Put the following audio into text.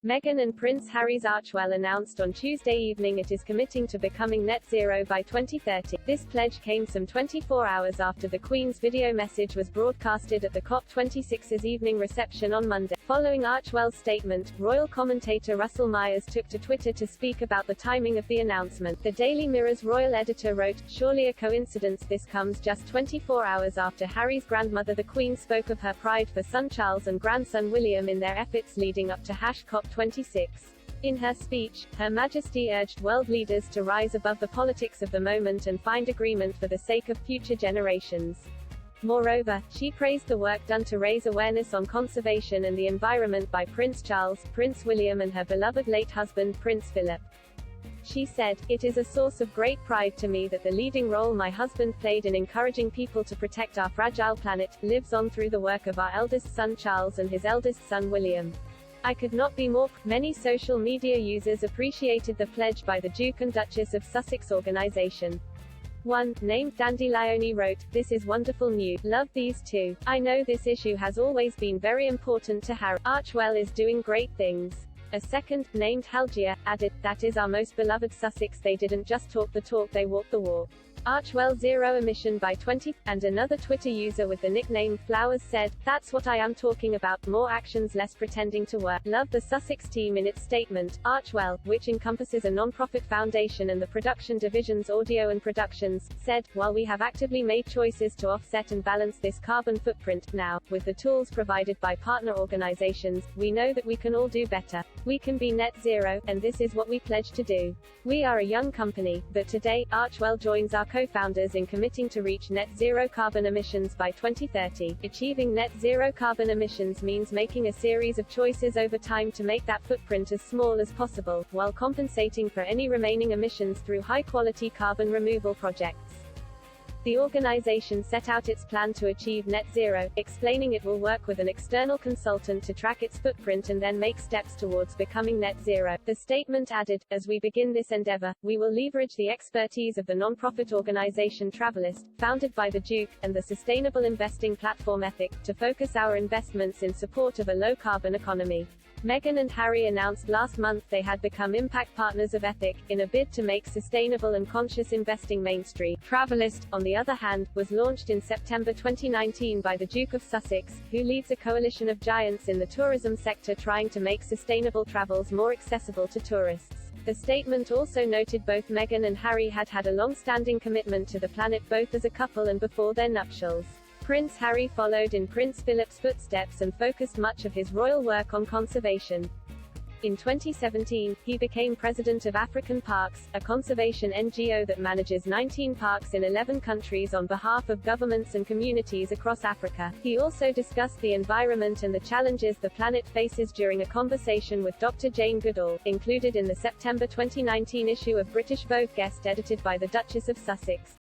Meghan and Prince Harry's Archewell announced on Tuesday evening it is committing to becoming net zero by 2030. This pledge came some 24 hours after the Queen's video message was broadcasted at the COP26's evening reception on Monday. Following Archewell's statement, royal commentator Russell Myers took to Twitter to speak about the timing of the announcement. The Daily Mirror's royal editor wrote, "Surely a coincidence this comes just 24 hours after Harry's grandmother the Queen spoke of her pride for son Charles and grandson William in their efforts leading up to COP26. In her speech, Her Majesty urged world leaders to rise above the politics of the moment and find agreement for the sake of future generations." Moreover, she praised the work done to raise awareness on conservation and the environment by Prince Charles, Prince William and her beloved late husband Prince Philip. She said, "It is a source of great pride to me that the leading role my husband played in encouraging people to protect our fragile planet, lives on through the work of our eldest son Charles and his eldest son William. I could not be more." Many social media users appreciated the pledge by the Duke and Duchess of Sussex organization. One, named Dandelione wrote, "This is wonderful news. Love these two. I know this issue has always been very important to Harry. Archewell is doing great things." A second, named Halgia, added, "That is our most beloved Sussex. They didn't just talk the talk, they walked the walk. Archewell zero emission by 20, and another Twitter user with the nickname Flowers said, "That's what I am talking about, more actions, less pretending to work." Love the Sussex team. In its statement, Archewell, which encompasses a non-profit foundation and the production division's audio and productions, said, "While we have actively made choices to offset and balance this carbon footprint, now, with the tools provided by partner organizations, we know that we can all do better. We can be net zero, and this is what we pledge to do. We are a young company, but today, Archewell joins our co-founders in committing to reach net zero carbon emissions by 2030. Achieving net zero carbon emissions means making a series of choices over time to make that footprint as small as possible, while compensating for any remaining emissions through high-quality carbon removal projects." The organization set out its plan to achieve net zero, explaining it will work with an external consultant to track its footprint and then make steps towards becoming net zero. The statement added, "As we begin this endeavor, we will leverage the expertise of the non-profit organization Travelist, founded by the Duke, and the sustainable investing platform Ethic, to focus our investments in support of a low-carbon economy." Meghan and Harry announced last month they had become impact partners of Ethic, in a bid to make sustainable and conscious investing mainstream. Travelist, on the other hand, was launched in September 2019 by the Duke of Sussex, who leads a coalition of giants in the tourism sector trying to make sustainable travels more accessible to tourists. The statement also noted both Meghan and Harry had had a long-standing commitment to the planet both as a couple and before their nuptials. Prince Harry followed in Prince Philip's footsteps and focused much of his royal work on conservation. In 2017, he became president of African Parks, a conservation NGO that manages 19 parks in 11 countries on behalf of governments and communities across Africa. He also discussed the environment and the challenges the planet faces during a conversation with Dr. Jane Goodall, included in the September 2019 issue of British Vogue Guest edited by the Duchess of Sussex.